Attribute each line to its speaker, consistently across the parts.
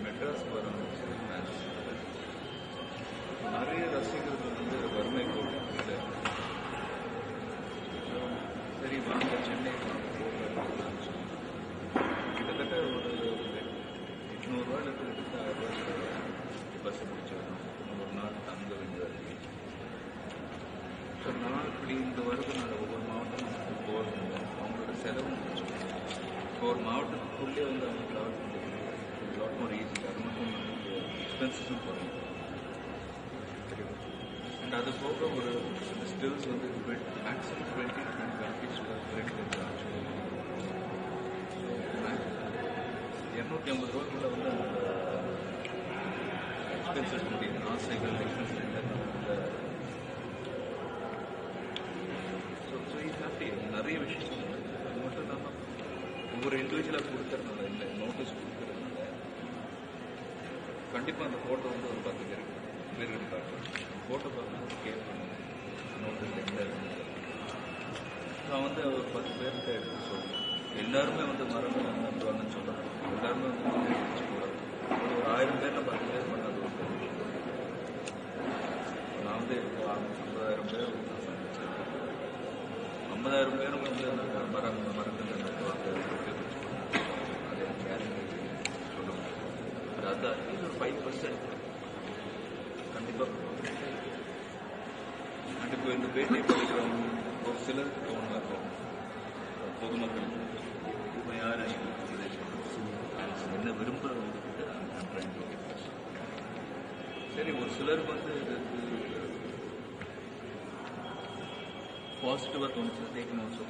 Speaker 1: மெட்ராஸ் வரணும் மேட்ச். நிறைய ரசிகர்கள் வந்து வறுமை கோடு சரி வாங்க சென்னை கிட்டத்தட்ட ஒரு 800 ரூபாயிலிருந்து 1000 ரூபாய் பஸ் பிடிச்சிடணும். ஒரு நாள் தங்க வேண்டியது. ஸோ நான் இப்படி இந்த வருடம் ஒவ்வொரு மாவட்டம் போகிறது அவங்களோட செலவு முடிச்சுக்கணும். இப்போ ஒரு மாவட்டத்துக்குள்ளே வந்து அவங்க ட்ராவல் பண்ணுறது லாட் மோர் ஈஸி. அது மட்டும் எக்ஸ்பென்சஸும் குறையும். அண்ட் அது போக ஒரு ஸ்டில்ஸ் வந்து மேக்ஸிமம் 20 countries ஆக்சுவலி 250 ரூபாய்க்குள்ள வந்து அந்த எக்ஸ்பென்சஸ் முடியுது. ஆசைகள் எக்ஸ்பென்சஸ் நிறைய விஷயம். அது மட்டும் இல்லாமல் ஒவ்வொரு இண்டிவிஜுவலாக கொடுக்கறதுனால இல்லை நோட்டீஸ் கொடுக்கறதுனால கண்டிப்பாக அந்த ஃபோட்டோ வந்து ஒரு 10 பேர் இருக்காங்க. ஃபோட்டோ பார்க்கணும் கேட்பாங்க நோட்டீஸ் எந்த நான் வந்து ஒரு 10 பேர்கிட்ட எடுத்து சொல்லுவேன். எல்லாருமே வந்து மரணம் நம்புவாங்கன்னு சொல்லலாம். எல்லாருமே வந்து எடுத்து போகிறாங்க. ஒரு 1000 பேரில் 10 பேர் பண்ணாது. நான் வந்து 50,000 பேர் நான் சந்திச்சேன். 50,000 பேரும் வந்து மறந்து நடத்துவாங்க. அது கேரண்டி சொல்லுவாங்க. அது அட்லீஸ்ட் ஒரு 5% கண்டிப்பாக. அண்ட் இப்போ இந்த பேட்டி படிக்கிறவங்க ஒரு சிலருக்கு தோணுவாங்க பொதுமக்கள் இப்போ யார் என்ன விரும்புகிறவங்கக்கிட்ட சரி. ஒரு சிலருக்கு வந்து பாசிட்டிவாக தோணுச்சு தேக்கணும் ஆல்சோ.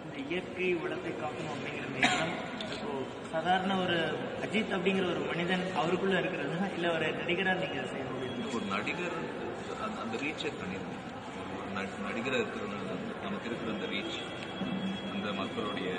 Speaker 2: இந்த இயற்கை வளத்தை காக்கணும் அப்படிங்கிற எண்ணம் இப்போ சாதாரண ஒரு அஜித் அப்படிங்கிற ஒரு மனிதன் அவருக்குள்ள இருக்கிறது இல்லை ஒரு நடிகராக நீங்கள் செய்ய முடியும்?
Speaker 1: ஒரு நடிகர் அந்த ரீச்சை பண்ணிடணும். ஒரு நடிகராக இருக்கிறது நமக்கு இருக்கிற அந்த ரீச் அந்த மக்களுடைய